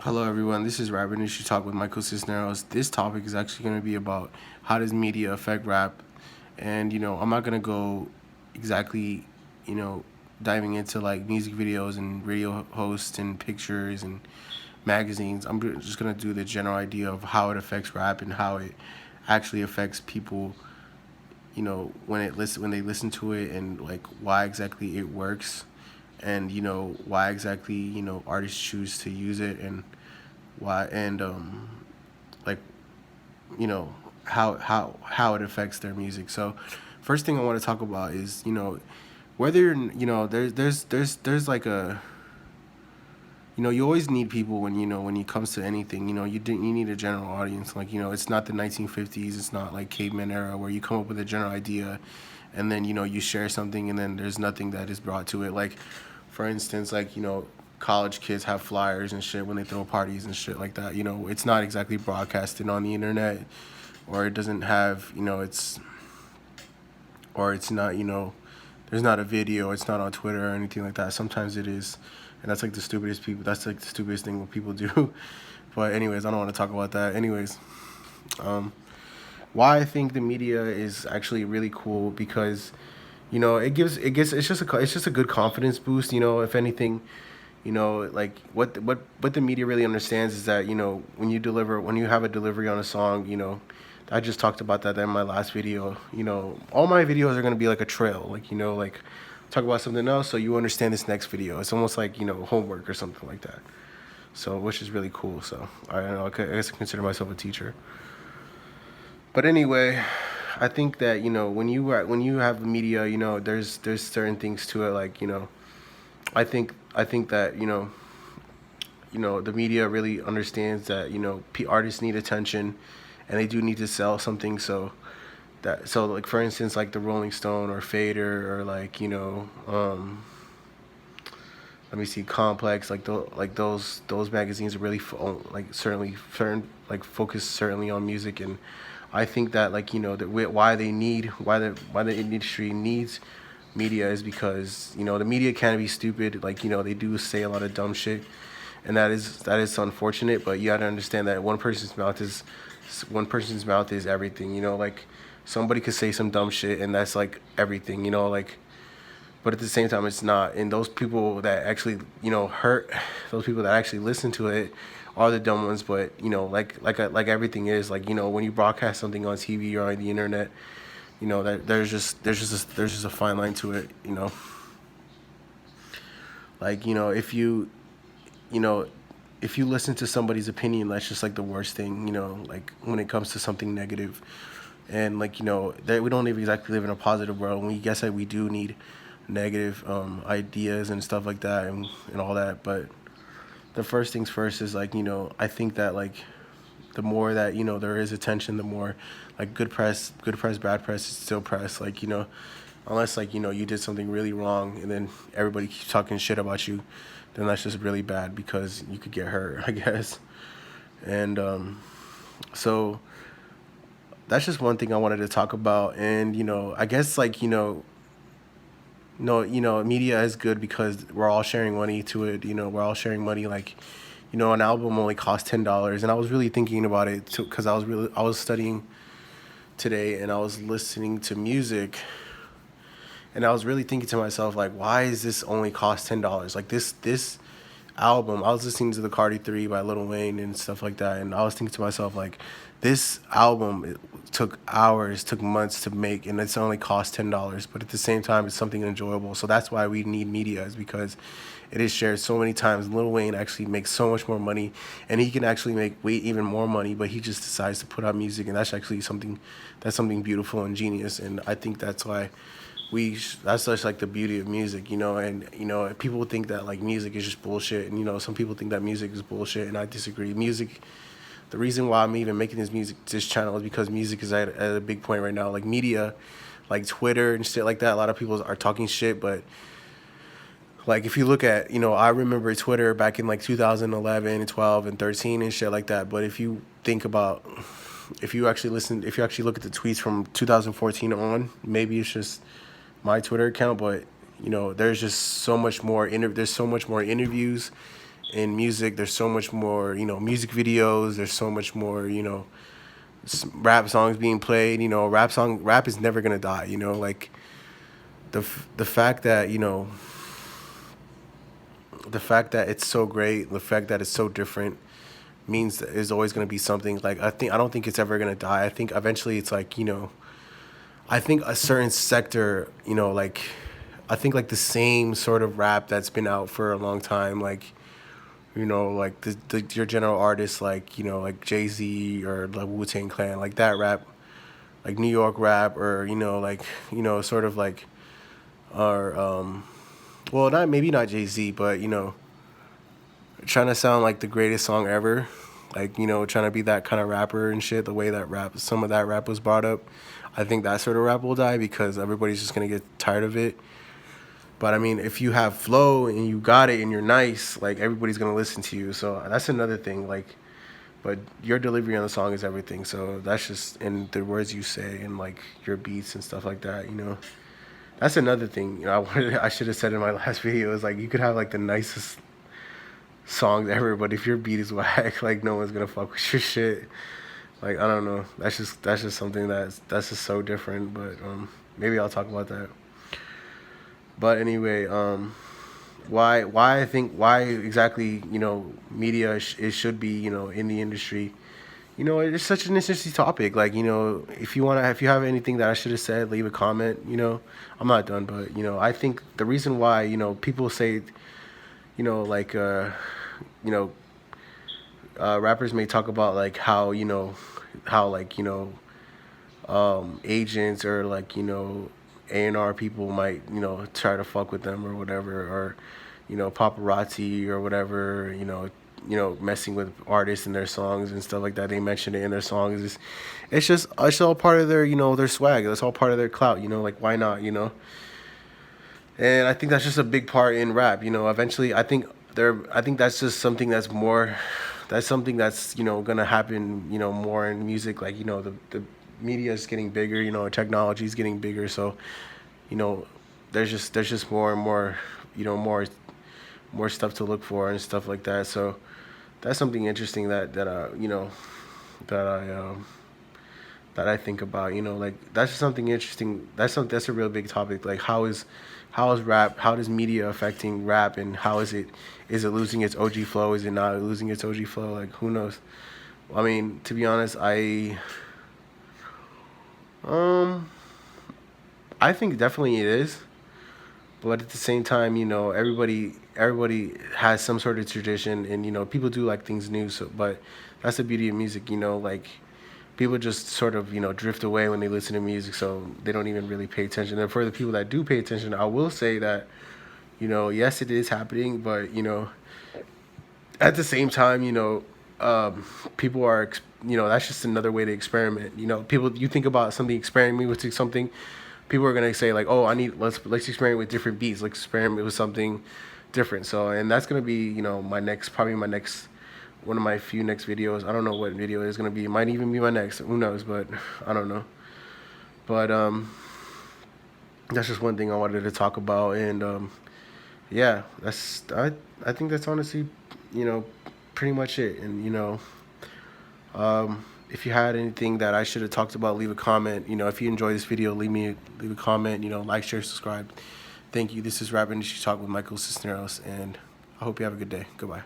Hello, everyone. This is Rap Industry Talk with Michael Cisneros. This topic is actually going to be about how does media affect rap, and I'm not going to go exactly, you know, diving into like music videos and radio hosts and pictures and magazines. Just going to do the general idea of how it affects rap and how it actually affects people. When they listen to it and like why exactly it works, and why exactly artists choose to use it and why and like you know how it affects their music. So first thing I want to talk about is whether there's like a you always need people when when it comes to anything. You need a general audience. Like it's not the 1950s, it's not like caveman era where you come up with a general idea and then you share something and then there's nothing that is brought to it. Like for instance, like college kids have flyers and shit when they throw parties and shit like that. It's not exactly broadcasted on the internet, or it doesn't have it's not there's not a video, it's not on Twitter or anything like that. Sometimes it is, and that's like the stupidest people. That's like the stupidest thing what people do. But anyways, I don't want to talk about that. Anyways, um, why I think the media is actually really cool because it's just a good confidence boost. If anything, like what the media really understands is that when you have a delivery on a song, I just talked about that in my last video. All my videos are going to be like a trail, like like talk about something else so you understand this next video. It's almost like homework or something like that. So which is really cool. So I don't know, I guess I consider myself a teacher. But anyway, I think that when you have the media, there's certain things to it. Like I think that the media really understands that artists need attention, and they do need to sell something. So like for instance, like the Rolling Stone or Fader or like let me see, Complex, like those magazines are really like certainly like focus certainly on music. And I think that like why the industry needs media is because the media can be stupid. Like they do say a lot of dumb shit, and that is unfortunate. But you got to understand that one person's mouth is everything. Like somebody could say some dumb shit, and that's like everything. Like, but at the same time, it's not. And those people that actually hurt, those people that actually listen to it are the dumb ones. But like everything is like when you broadcast something on TV or on the internet, that there's just a fine line to it. Like you know if you listen to somebody's opinion, that's just like the worst thing. Like when it comes to something negative, and like that we don't even exactly live in a positive world. And we guess that we do need negative ideas and stuff like that, and all that. But the first things first is like I think that like the more that there is attention, the more like good press, bad press is still press. Like unless like you did something really wrong and then everybody keeps talking shit about you, then that's just really bad because you could get hurt, I guess. And so that's just one thing I wanted to talk about. And I guess like no, media is good because we're all sharing money to it. We're all sharing money. Like, an album only costs $10, and I was really thinking about it too, because I was studying today and I was listening to music, and I was really thinking to myself like, why is this only cost $10? Like this album, I was listening to the Cardi 3 by Lil Wayne and stuff like that, and I was thinking to myself like, this album it took hours, took months to make, and it's only cost $10. But at the same time, it's something enjoyable. So that's why we need media, is because it is shared so many times. Lil Wayne actually makes so much more money, and he can actually make way even more money, but he just decides to put out music, and that's actually something beautiful and genius. And I think that's why that's just like the beauty of music. And people think that like music is just bullshit, and some people think that music is bullshit, and I disagree. The reason why I'm even making this channel is because music is at a big point right now. Like media, like Twitter and shit like that, a lot of people are talking shit. But like if you look at I remember Twitter back in like 2011 and 12 and 13 and shit like that. But if you think about, if you actually look at the tweets from 2014 on, maybe it's just my Twitter account, but there's just so much more there's so much more interviews in music. There's so much more, music videos. There's so much more, rap songs being played. Rap is never gonna die. Like the fact that the fact that it's so great, the fact that it's so different means that there's always gonna be something. Like I don't think it's ever gonna die. I think eventually it's like I think a certain sector, like I think like the same sort of rap that's been out for a long time, like like your general artists, like like Jay-Z or like Wu-Tang Clan, like that rap, like New York rap, or like sort of like, or well, not maybe not Jay-Z, but trying to sound like the greatest song ever, like trying to be that kind of rapper and shit. The way that some of that rap was brought up, I think that sort of rap will die because everybody's just gonna get tired of it. But I mean, if you have flow and you got it and you're nice, like everybody's gonna listen to you. So that's another thing. Like, but your delivery on the song is everything. So that's just in the words you say and like your beats and stuff like that. That's another thing. I should have said in my last video is like you could have like the nicest songs ever, but if your beat is whack, like no one's gonna fuck with your shit. Like I don't know. That's just something that's just so different. But maybe I'll talk about that. But anyway, why exactly media it should be in the industry. It's such an interesting topic. Like if you have anything that I should have said, leave a comment. I'm not done, but I think the reason why people say like rappers may talk about like how how like agents or like A&R people might try to fuck with them or whatever, or paparazzi or whatever, messing with artists and their songs and stuff like that. They mention it in their songs. It's all part of their their swag. That's all part of their clout. Like why not? And I think that's just a big part in rap. Eventually I think that's just something that's more. That's something that's gonna happen more in music. Like the media is getting bigger. Technology is getting bigger. So there's just more and more more stuff to look for and stuff like that. So that's something interesting that that I that I think about. Like that's just something interesting. That's a real big topic. Like how is rap? How does media affecting rap? And how is it losing its OG flow? Is it not losing its OG flow? Like who knows? I mean, to be honest, I think definitely it is. But at the same time, everybody has some sort of tradition, and people do like things new. So, but that's the beauty of music. Like people just sort of drift away when they listen to music, so they don't even really pay attention. And for the people that do pay attention, I will say that yes, it is happening, but at the same time, people are that's just another way to experiment. People, you think about something, experimenting with something, people are gonna say like, oh, let's experiment with different beats, let's experiment with something different. So, and that's gonna be my next one of my few next videos. I don't know what video it's gonna be. It might even be my next. Who knows? But I don't know. But that's just one thing I wanted to talk about. And yeah, I think that's honestly pretty much it. And if you had anything that I should have talked about, leave a comment. If you enjoyed this video, leave a comment. Like, share, subscribe. Thank you. This is Rap Industry Talk with Michael Cisneros, and I hope you have a good day. Goodbye.